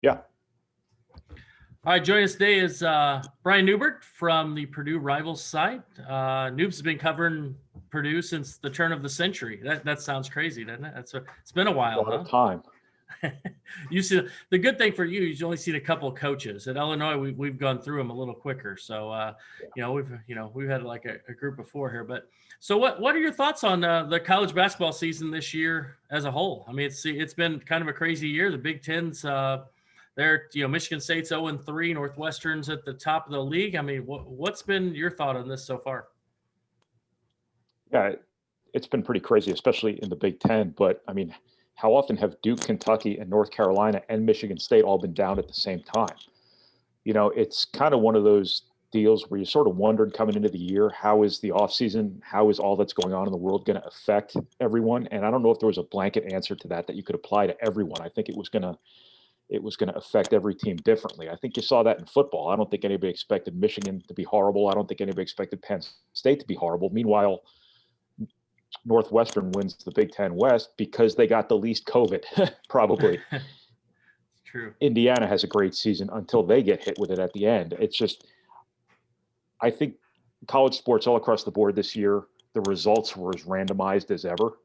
Yeah. All right, joining us today is Brian Newbert from the Purdue Rivals site. Noobs has been covering Purdue since the turn of the century. That sounds crazy, doesn't it? It's been a while, A lot huh? of time. You see, the good thing for you is you only seen a couple of coaches. At Illinois, we've gone through them a little quicker. So Yeah. we've had like a group before here. But so what are your thoughts on the college basketball season this year as a whole? I mean, it's been kind of a crazy year. The Big Ten's Michigan State's 0-3, Northwestern's at the top of the league. I mean, what's been your thought on this so far? Yeah, it's been pretty crazy, especially in the Big Ten. But I mean, how often have Duke, Kentucky, and North Carolina and Michigan State all been down at the same time? It's kind of one of those deals where you sort of wondered coming into the year, how is the offseason, how is all that's going on in the world going to affect everyone? And I don't know if there was a blanket answer to that you could apply to everyone. I think it was going to affect every team differently. I think you saw that in football. I don't think anybody expected Michigan to be horrible. I don't think anybody expected Penn State to be horrible. Meanwhile, Northwestern wins the Big Ten West because they got the least COVID, probably. True. Indiana has a great season until they get hit with it at the end. It's just, I think college sports all across the board this year, the results were as randomized as ever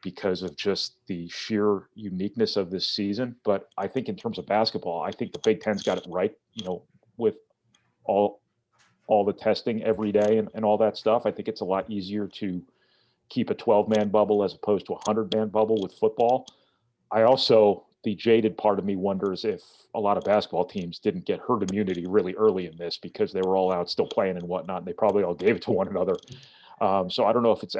because of just the sheer uniqueness of this season. But I think in terms of basketball, I think the Big Ten's got it right, with all the testing every day and all that stuff. I think it's a lot easier to keep a 12-man bubble as opposed to a 100-man bubble with football. The jaded part of me wonders if a lot of basketball teams didn't get herd immunity really early in this because they were all out still playing and whatnot. And they probably all gave it to one another. So I don't know if it's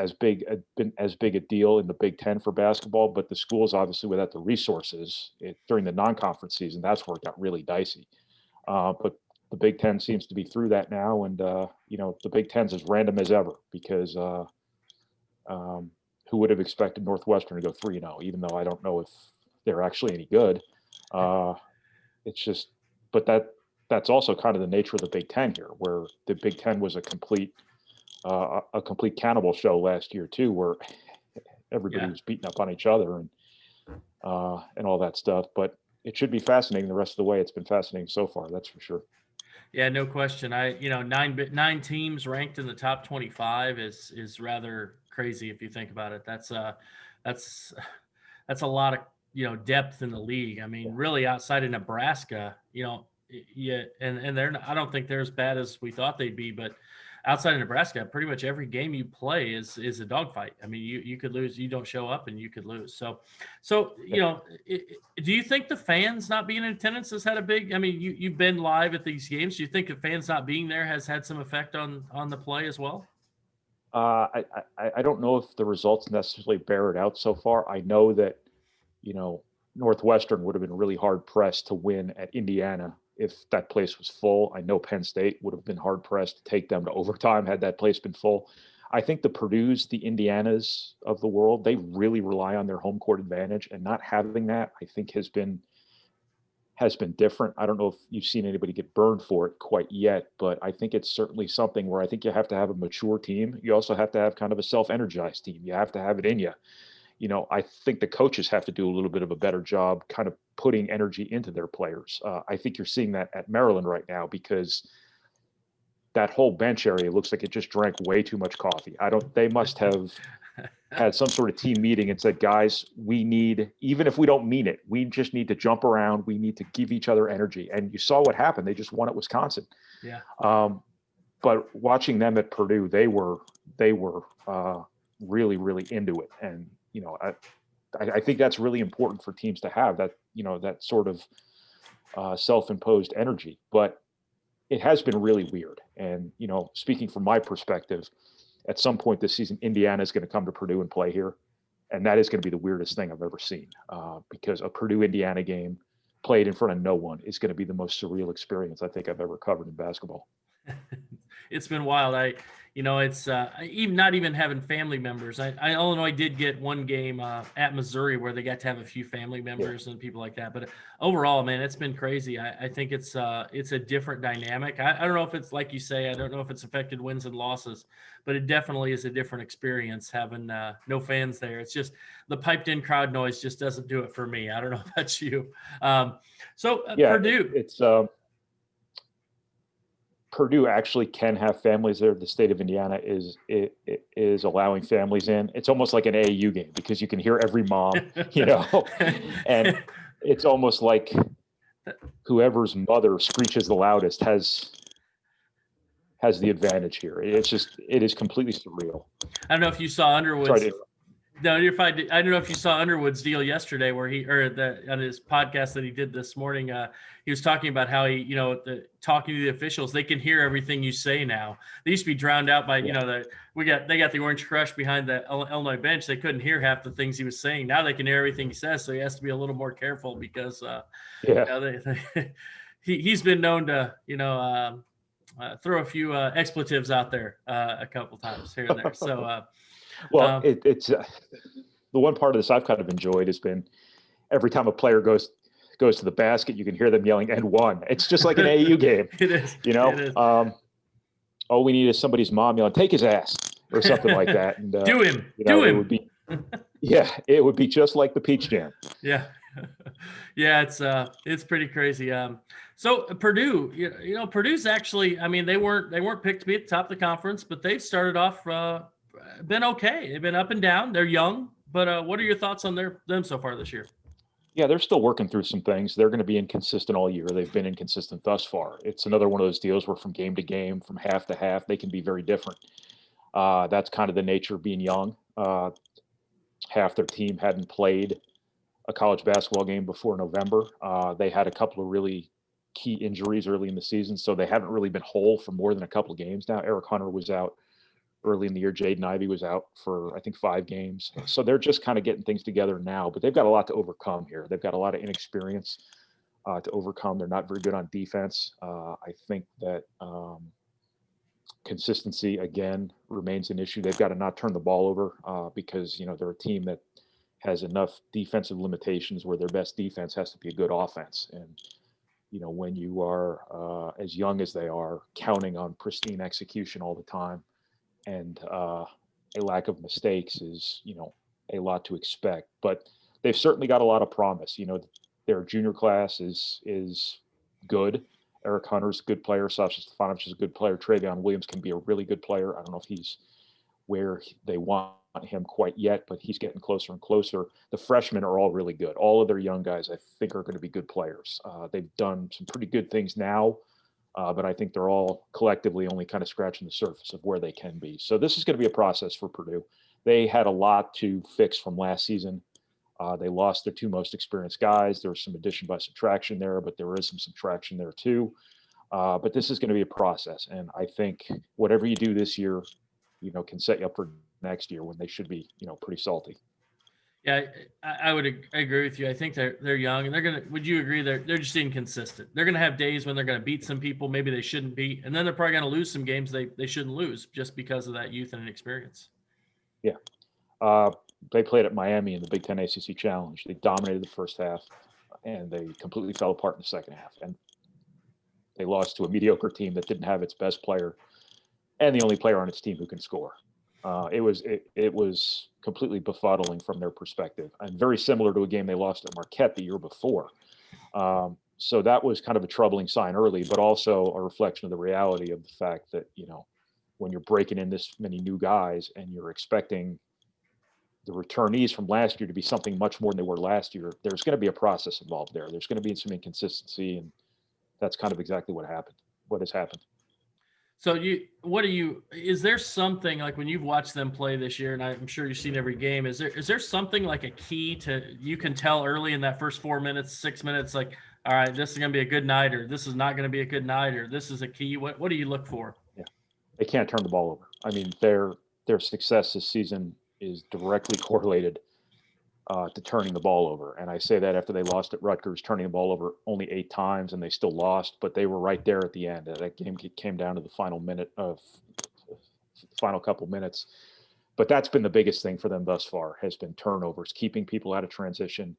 been as big a deal in the Big Ten for basketball, but the schools obviously without the resources during the non-conference season, that's where it got really dicey. But the Big Ten seems to be through that now, and the Big Ten's as random as ever because who would have expected Northwestern to go 3-0, even though I don't know if they're actually any good. It's just, but that's also kind of the nature of the Big Ten here, where the Big Ten was a complete cannibal show last year too, where everybody was beating up on each other and all that stuff. But it should be fascinating the rest of the way. It's been fascinating so far, that's for sure. Yeah, no question. Nine teams ranked in the top 25 is rather crazy if you think about it. That's a lot of depth in the league. I mean, really outside of Nebraska, and I don't think they're as bad as we thought they'd be, but outside of Nebraska, pretty much every game you play is a dogfight. I mean, you could lose, you don't show up, and you could lose. So do you think the fans not being in attendance has had a big? I mean, you've been live at these games. Do you think the fans not being there has had some effect on the play as well? I don't know if the results necessarily bear it out so far. I know that Northwestern would have been really hard pressed to win at Indiana if that place was full. I know Penn State would have been hard pressed to take them to overtime had that place been full. I think the Purdue's, the Indianas of the world, they really rely on their home court advantage, and not having that, I think, has been different. I don't know if you've seen anybody get burned for it quite yet, but I think it's certainly something where I think you have to have a mature team. You also have to have kind of a self-energized team. You have to have it in you. I think the coaches have to do a little bit of a better job kind of putting energy into their players. I think you're seeing that at Maryland right now because that whole bench area looks like it just drank way too much coffee. They must have had some sort of team meeting and said, guys, we need, even if we don't mean it, we just need to jump around. We need to give each other energy. And you saw what happened. They just won at Wisconsin. Yeah. But watching them at Purdue, they were really, really into it. And, I think that's really important for teams to have that, that sort of self-imposed energy. But it has been really weird. And, speaking from my perspective, at some point this season, Indiana is going to come to Purdue and play here. And that is going to be the weirdest thing I've ever seen because a Purdue-Indiana game played in front of no one is going to be the most surreal experience I think I've ever covered in basketball. it's been wild. It's even not even having family members. Illinois did get one game at Missouri where they got to have a few family members and people like that. But overall, man, it's been crazy. I think it's a different dynamic. I don't know if it's like you say. I don't know if it's affected wins and losses, but it definitely is a different experience having no fans there. It's just the piped-in crowd noise just doesn't do it for me. I don't know about you. Purdue. It's Purdue actually can have families there. The state of Indiana is allowing families in. It's almost like an AAU game because you can hear every mom, and it's almost like whoever's mother screeches the loudest has the advantage here. It is completely surreal. I don't know if you saw Underwood's. No, you're fine. I don't know if you saw Underwood's deal yesterday, where on his podcast that he did this morning. He was talking about how talking to the officials, they can hear everything you say now. They used to be drowned out by they got the Orange Crush behind the Illinois bench. They couldn't hear half the things he was saying. Now they can hear everything he says, so he has to be a little more careful because he's been known to throw a few expletives out there a couple times here and there. So. It's the one part of this I've kind of enjoyed has been every time a player goes to the basket, you can hear them yelling "and one." It's just like an AAU game. It is. It is. All we need is somebody's mom yelling "take his ass" or something like that. And do him. Do him. It would be, it would be just like the Peach Jam. Yeah. Yeah, it's pretty crazy. So Purdue, Purdue's actually, I mean, they weren't picked to be at the top of the conference, but they've started off been okay. They've been up and down. They're young, but what are your thoughts on them so far this year? Yeah, they're still working through some things. They're going to be inconsistent all year. They've been inconsistent thus far. It's another one of those deals where from game to game, from half to half, they can be very different. That's kind of the nature of being young. Half their team hadn't played a college basketball game before November. They had a couple of really key injuries early in the season, so they haven't really been whole for more than a couple of games now. Eric Hunter was out early in the year. Jaden Ivey was out for, I think, 5 games. So they're just kind of getting things together now, but they've got a lot to overcome here. They've got a lot of inexperience to overcome. They're not very good on defense. I think that consistency, again, remains an issue. They've got to not turn the ball over because, they're a team that has enough defensive limitations where their best defense has to be a good offense. And, when you are as young as they are, counting on pristine execution all the time, and a lack of mistakes is, a lot to expect. But they've certainly got a lot of promise. Their junior class is good. Eric Hunter's a good player. Sasha Stefanovich is a good player. Travion Williams can be a really good player. I don't know if he's where they want him quite yet, but he's getting closer and closer. The freshmen are all really good. All of their young guys, I think, are going to be good players. They've done some pretty good things now. But I think they're all collectively only kind of scratching the surface of where they can be. So this is going to be a process for Purdue. They had a lot to fix from last season. They lost their 2 most experienced guys. There was some addition by subtraction there, but there is some subtraction there too. But this is going to be a process. And I think whatever you do this year, can set you up for next year when they should be, pretty salty. Yeah, I would agree with you. I think they're young, and would you agree they're just inconsistent? They're going to have days when they're going to beat some people maybe they shouldn't beat, and then they're probably going to lose some games they shouldn't lose just because of that youth and inexperience. Yeah. They played at Miami in the Big Ten ACC Challenge. They dominated the first half, and they completely fell apart in the second half. And they lost to a mediocre team that didn't have its best player and the only player on its team who can score. It was completely befuddling from their perspective, and very similar to a game they lost at Marquette the year before. So that was kind of a troubling sign early, but also a reflection of the reality of the fact that, when you're breaking in this many new guys and you're expecting the returnees from last year to be something much more than they were last year, there's going to be a process involved there. There's going to be some inconsistency, and that's kind of exactly what has happened. So is there something like when you've watched them play this year, and I'm sure you've seen every game, is there something like a key you can tell early in that first 4 minutes, 6 minutes, like, all right, this is going to be a good night, or this is not going to be a good night, or this is a key? What do you look for? Yeah, they can't turn the ball over. I mean, their success this season is directly correlated to turning the ball over. And I say that after they lost at Rutgers, turning the ball over only 8 times, and they still lost, but they were right there at the end. That game came down to the final couple minutes. But that's been the biggest thing for them thus far, has been turnovers, keeping people out of transition,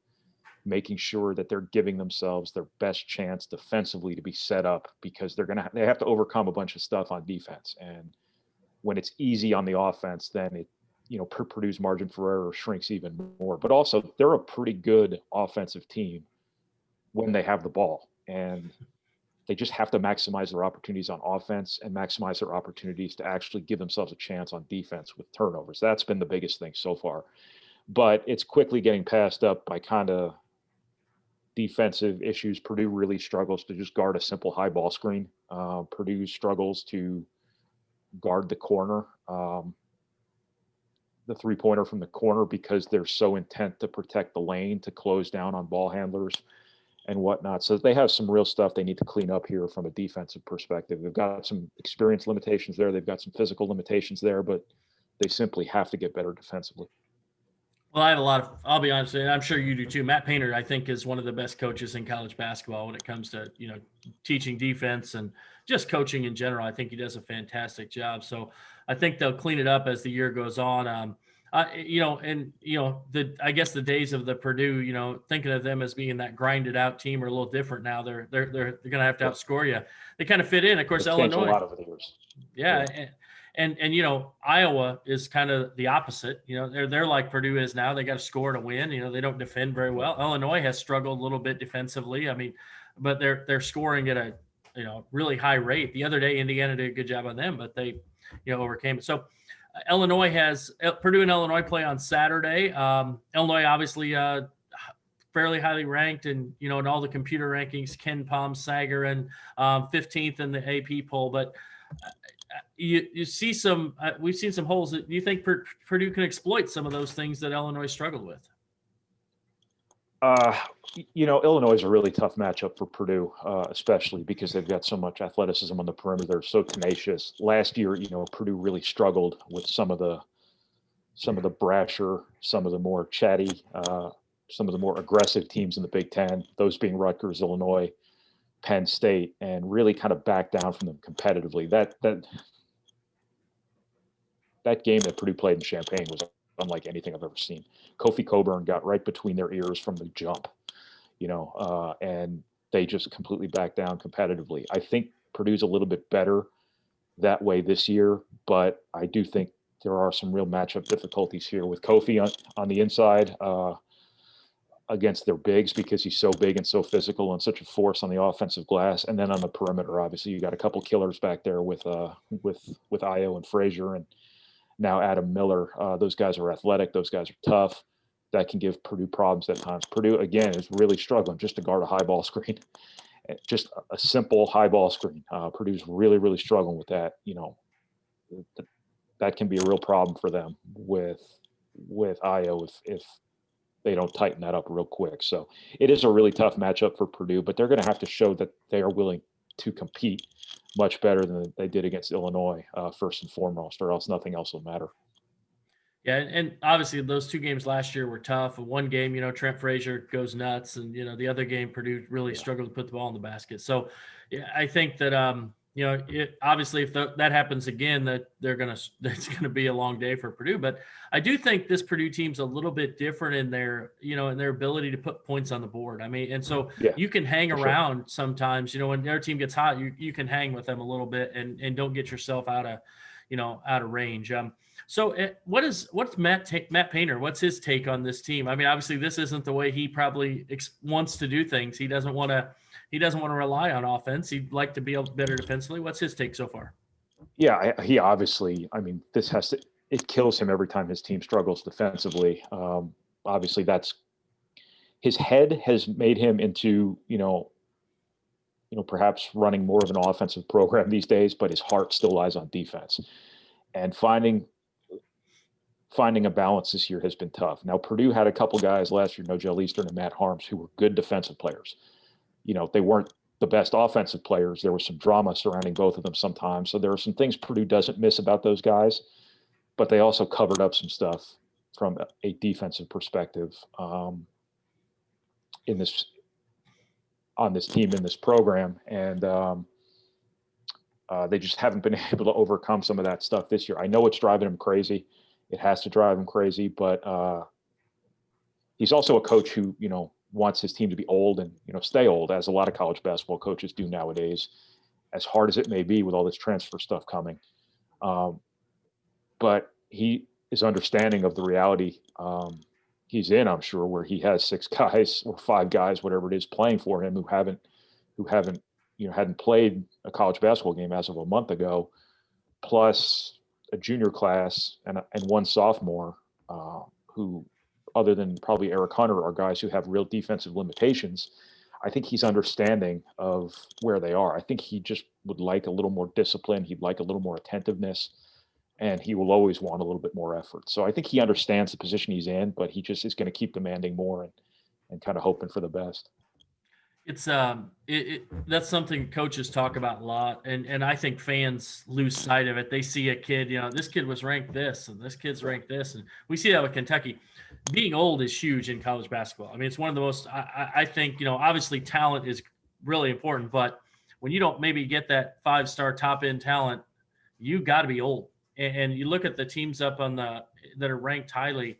making sure that they're giving themselves their best chance defensively to be set up, because they have to overcome a bunch of stuff on defense. And when it's easy on the offense, then it, Purdue's margin for error shrinks even more. But also, they're a pretty good offensive team when they have the ball, and they just have to maximize their opportunities on offense and maximize their opportunities to actually give themselves a chance on defense with turnovers. That's been the biggest thing so far. But it's quickly getting passed up by kind of defensive issues. Purdue really struggles to just guard a simple high ball screen. Purdue struggles to guard the corner, the three-pointer from the corner, because they're so intent to protect the lane, to close down on ball handlers and whatnot. So they have some real stuff they need to clean up here from a defensive perspective. They've got some experience limitations there. They've got some physical limitations there, but they simply have to get better defensively. Well, I have I'll be honest, and I'm sure you do too. Matt Painter, I think, is one of the best coaches in college basketball when it comes to, teaching defense and just coaching in general. I think he does a fantastic job. So I think they'll clean it up as the year goes on. I guess the days of the Purdue, thinking of them as being that grinded out team are a little different now. They're going to have to outscore you. They kind of fit in. Of course, Illinois. A lot over the years. Yeah. And Iowa is kind of the opposite. They're like Purdue is now. They got to score to win. They don't defend very well. Illinois has struggled a little bit defensively. I mean, but they're scoring at a really high rate. The other day, Indiana did a good job on them, but they overcame it. So Purdue and Illinois play on Saturday. Illinois obviously fairly highly ranked, and in all the computer rankings, Ken Palm, Sager, and 15th in the AP poll, but. You see we've seen some holes. Do you think Purdue can exploit some of those things that Illinois struggled with? Illinois is a really tough matchup for Purdue, especially because they've got so much athleticism on the perimeter. They're so tenacious. Last year, Purdue really struggled with some of the brasher, some of the more chatty, some of the more aggressive teams in the Big Ten, those being Rutgers, Illinois, Penn State, and really kind of back down from them competitively. That game that Purdue played in Champaign was unlike anything I've ever seen. Kofi Coburn got right between their ears from the jump, and they just completely backed down competitively. I think Purdue's a little bit better that way this year, but I do think there are some real matchup difficulties here with Kofi on the inside, against their bigs, because he's so big and so physical and such a force on the offensive glass. And then on the perimeter, obviously you got a couple killers back there with Ayo and Frazier, and now Adam Miller. Those guys are athletic. Those guys are tough. That can give Purdue problems at times. Purdue, again, is really struggling just to guard a high ball screen, just a simple high ball screen. Purdue's really, really struggling with that. That can be a real problem for them with Ayo if they don't tighten that up real quick. So it is a really tough matchup for Purdue, but they're going to have to show that they are willing to compete much better than they did against Illinois, first and foremost, or else nothing else will matter. Yeah, and obviously those 2 games last year were tough. One game, Trent Frazier goes nuts, and the other game Purdue really struggled to put the ball in the basket. So yeah, I think that obviously if that happens again, that it's gonna be a long day for Purdue. But I do think this Purdue team's a little bit different in their ability to put points on the board. I mean, and so you can hang around sometimes. When their team gets hot, you can hang with them a little bit and don't get yourself out of range. So what's Matt Painter? What's his take on this team? I mean, obviously this isn't the way he probably wants to do things. He doesn't want to rely on offense. He'd like to be better defensively. What's his take so far? Yeah, he obviously, it kills him every time his team struggles defensively. Obviously that's his head has made him into, perhaps running more of an offensive program these days, but his heart still lies on defense. And finding a balance this year has been tough. Now, Purdue had a couple guys last year, Nojel Eastern and Matt Harms, who were good defensive players. They weren't the best offensive players. There was some drama surrounding both of them sometimes. So there are some things Purdue doesn't miss about those guys, but they also covered up some stuff from a defensive perspective in this on this team in this program, and they just haven't been able to overcome some of that stuff this year. I know it's driving him crazy. It has to drive him crazy, but he's also a coach who, wants his team to be old and, stay old, as a lot of college basketball coaches do nowadays, as hard as it may be with all this transfer stuff coming. But he is understanding of the reality he's in, I'm sure, where he has 6 guys or 5 guys, whatever it is, playing for him who hadn't played a college basketball game as of a month ago, plus a junior class and 1 sophomore who, other than probably Eric Hunter, are guys who have real defensive limitations. I think he's understanding of where they are. I think he just would like a little more discipline. He'd like a little more attentiveness, and he will always want a little bit more effort. So I think he understands the position he's in, but he just is going to keep demanding more and kind of hoping for the best. It's that's something coaches talk about a lot, and I think fans lose sight of it. They see a kid, this kid was ranked this, and this kid's ranked this, and we see that with Kentucky. Being old is huge in college basketball. I mean, it's one of the most. I think obviously talent is really important, but when you don't maybe get that 5-star top end talent, you got to be old. And you look at the teams up on that are ranked highly.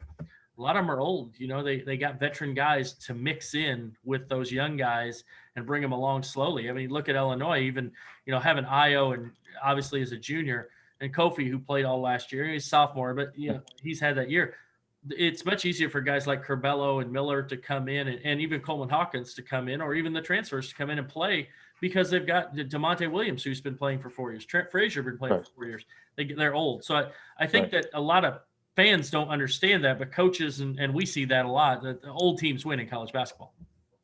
A lot of them are old. They got veteran guys to mix in with those young guys and bring them along slowly. I mean, look at Illinois, even, having Io and obviously as a junior, and Kofi, who played all last year. He's a sophomore, but he's had that year. It's much easier for guys like Curbelo and Miller to come in and even Coleman Hawkins to come in, or even the transfers to come in and play, because they've got DeMonte Williams, who's been playing for 4 years. Trent Frazier been playing for 4 years. They're old. So I think that a lot of fans don't understand that, but coaches, and we see that a lot, that the old teams win in college basketball.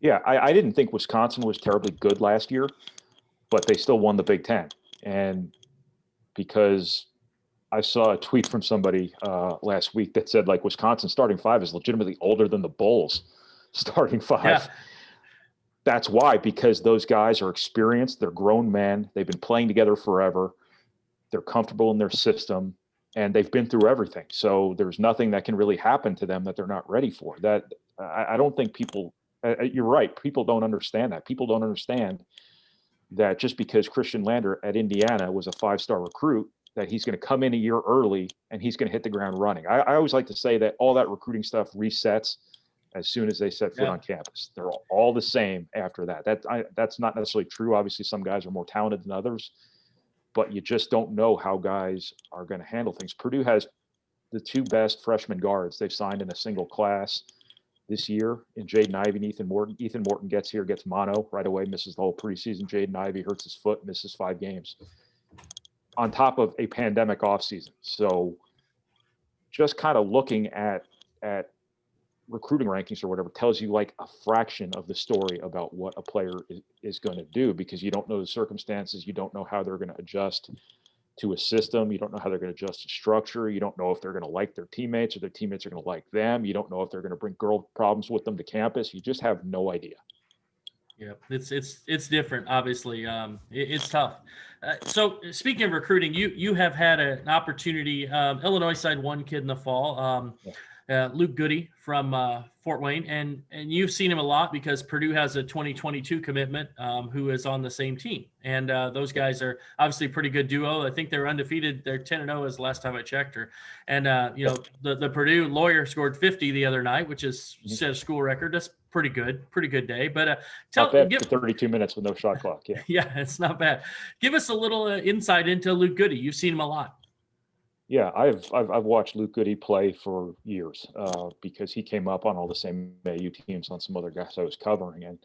Yeah, I didn't think Wisconsin was terribly good last year, but they still won the Big Ten. And because I saw a tweet from somebody last week that said, like, Wisconsin starting 5 is legitimately older than the Bulls starting 5. Yeah. That's why, because those guys are experienced. They're grown men. They've been playing together forever. They're comfortable in their system, and they've been through everything. So there's nothing that can really happen to them that they're not ready for. That I don't think people. You're right. People don't understand that. People don't understand that just because Christian Lander at Indiana was a 5-star recruit, that he's going to come in a year early and he's going to hit the ground running. I always like to say that all that recruiting stuff resets as soon as they set foot on campus. They're all the same after that. That's not necessarily true. Obviously, some guys are more talented than others, but you just don't know how guys are going to handle things. Purdue has the 2 best freshman guards they've signed in a single class this year in Jaden Ivey and Ethan Morton. Ethan Morton gets here, gets mono right away, misses the whole preseason. Jaden Ivey hurts his foot, misses 5 games. On top of a pandemic offseason. So just kind of looking at recruiting rankings or whatever tells you like a fraction of the story about what a player is going to do, because you don't know the circumstances. You don't know how they're going to adjust to a system. You don't know how they're going to adjust to structure. You don't know if they're going to like their teammates or their teammates are going to like them. You don't know if they're going to bring girl problems with them to campus. You just have no idea. Yeah, it's different. Obviously, it's tough. So speaking of recruiting, you have had an opportunity. Illinois signed 1 kid in the fall, Luke Goody from Fort Wayne, and you've seen him a lot because Purdue has a 2022 commitment who is on the same team, and those guys are obviously a pretty good duo. I think they're undefeated. They're 10-0 as the last time I checked her, and the Purdue lawyer scored 50 the other night, which is set a school record. That's pretty good day. But not bad for 32 minutes with no shot clock. Yeah, yeah, it's not bad. Give us a little insight into Luke Goody. You've seen him a lot. Yeah, I've watched Luke Goody play for years because he came up on all the same AU teams on some other guys I was covering, and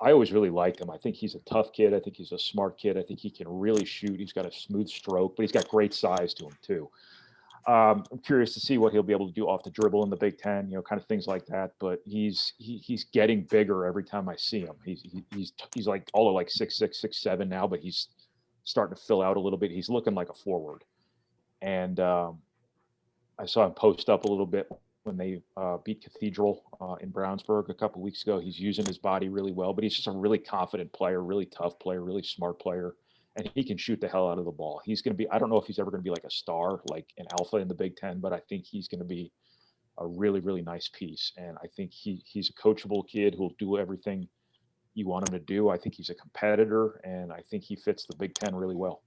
I always really liked him. I think he's a tough kid. I think he's a smart kid. I think he can really shoot. He's got a smooth stroke, but he's got great size to him too. I'm curious to see what he'll be able to do off the dribble in the Big Ten, kind of things like that. But he's getting bigger every time I see him. He's like all of like 6'6", 6'7" now, but he's starting to fill out a little bit. He's looking like a forward. And I saw him post up a little bit when they beat Cathedral in Brownsburg a couple of weeks ago. He's using his body really well, but he's just a really confident player, really tough player, really smart player. And he can shoot the hell out of the ball. He's going to be, I don't know if he's ever going to be like a star, like an alpha in the Big Ten, but I think he's going to be a really, really nice piece. And I think he's a coachable kid who'll do everything you want him to do. I think he's a competitor, and I think he fits the Big Ten really well.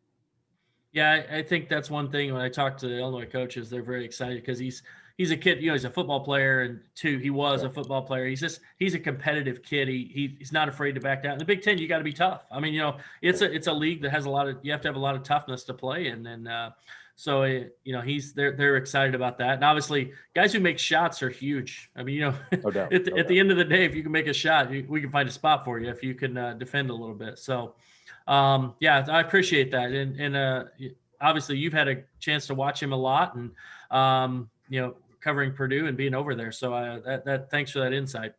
Yeah, I think that's one thing when I talk to the Illinois coaches, they're very excited because he's a kid, he's a football player, and two, he was a football player. He's a competitive kid. He's not afraid to back down. In the Big Ten, you got to be tough. I mean, it's a league that has you have to have a lot of toughness to play in, and so they're excited about that. And obviously, guys who make shots are huge. I mean, No doubt, at the end of the day, if you can make a shot, we can find a spot for you if you can defend a little bit. So. Yeah, I appreciate that. And obviously you've had a chance to watch him a lot and, covering Purdue and being over there. So thanks for that insight.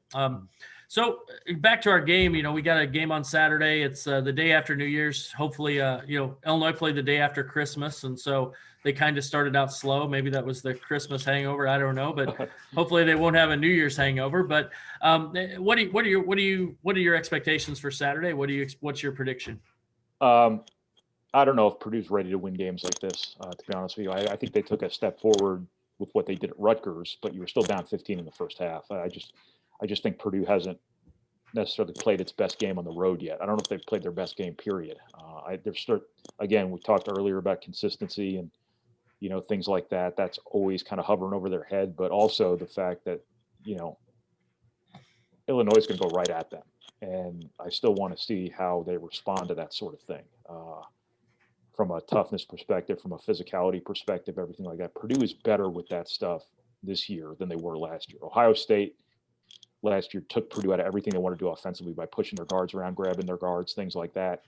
So back to our game, we got a game on Saturday. It's the day after New Year's. Hopefully, Illinois played the day after Christmas. And so they kind of started out slow. Maybe that was the Christmas hangover. I don't know, but hopefully they won't have a New Year's hangover. But what are your expectations for Saturday? What's your prediction? I don't know if Purdue's ready to win games like this, to be honest with you. I think they took a step forward with what they did at Rutgers, but you were still down 15 in the first half. I just think Purdue hasn't necessarily played its best game on the road yet. I don't know if they've played their best game, period. Again, we talked earlier about consistency and, things like that. That's always kind of hovering over their head, but also the fact that, Illinois is going to go right at them. And I still want to see how they respond to that sort of thing. From a toughness perspective, from a physicality perspective, everything like that. Purdue is better with that stuff this year than they were last year. Ohio State last year took Purdue out of everything they wanted to do offensively by pushing their guards around, grabbing their guards, things like that.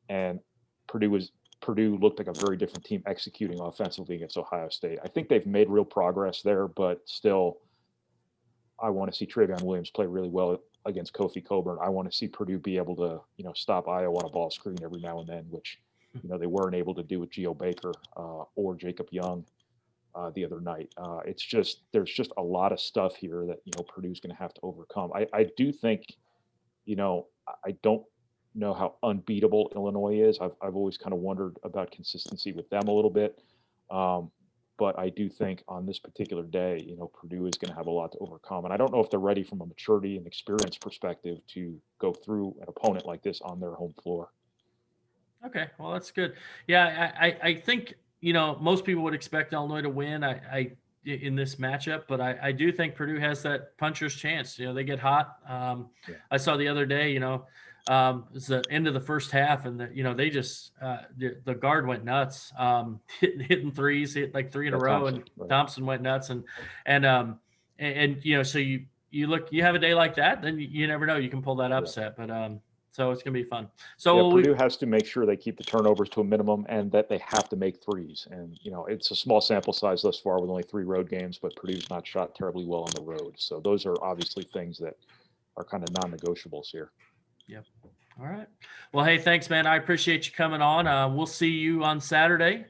And Purdue looked like a very different team executing offensively against Ohio State. I think they've made real progress there, but still, I want to see Travion Williams play really well against Kofi Coburn. I want to see Purdue be able to, stop Iowa on a ball screen every now and then, which, they weren't able to do with Geo Baker or Jacob Young the other night. There's just a lot of stuff here that, Purdue's going to have to overcome. I do think, I don't know how unbeatable Illinois is. I've always kind of wondered about consistency with them a little bit. But I do think on this particular day, Purdue is going to have a lot to overcome. And I don't know if they're ready from a maturity and experience perspective to go through an opponent like this on their home floor. Okay, well, that's good. Yeah, I think, most people would expect Illinois to win in this matchup, but I do think Purdue has that puncher's chance. They get hot. I saw the other day, it's the end of the first half, and they just the guard went nuts, hitting threes, hit like three in a row, and Thompson went nuts, and so you have a day like that, then you never know, you can pull that upset, but so it's gonna be fun. So Purdue has to make sure they keep the turnovers to a minimum and that they have to make threes. And it's a small sample size thus far with only 3 road games, but Purdue's not shot terribly well on the road. So those are obviously things that are kind of non-negotiables here. Yep. All right. Well, hey, thanks, man. I appreciate you coming on. We'll see you on Saturday.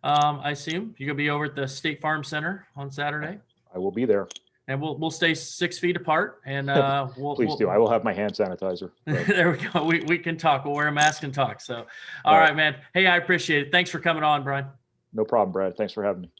I assume you're gonna be over at the State Farm Center on Saturday. I will be there. And we'll stay 6 feet apart, and please do. I will have my hand sanitizer. There we go. We can talk. We'll wear a mask and talk. So, all right, man. Hey, I appreciate it. Thanks for coming on, Brian. No problem, Brad. Thanks for having me.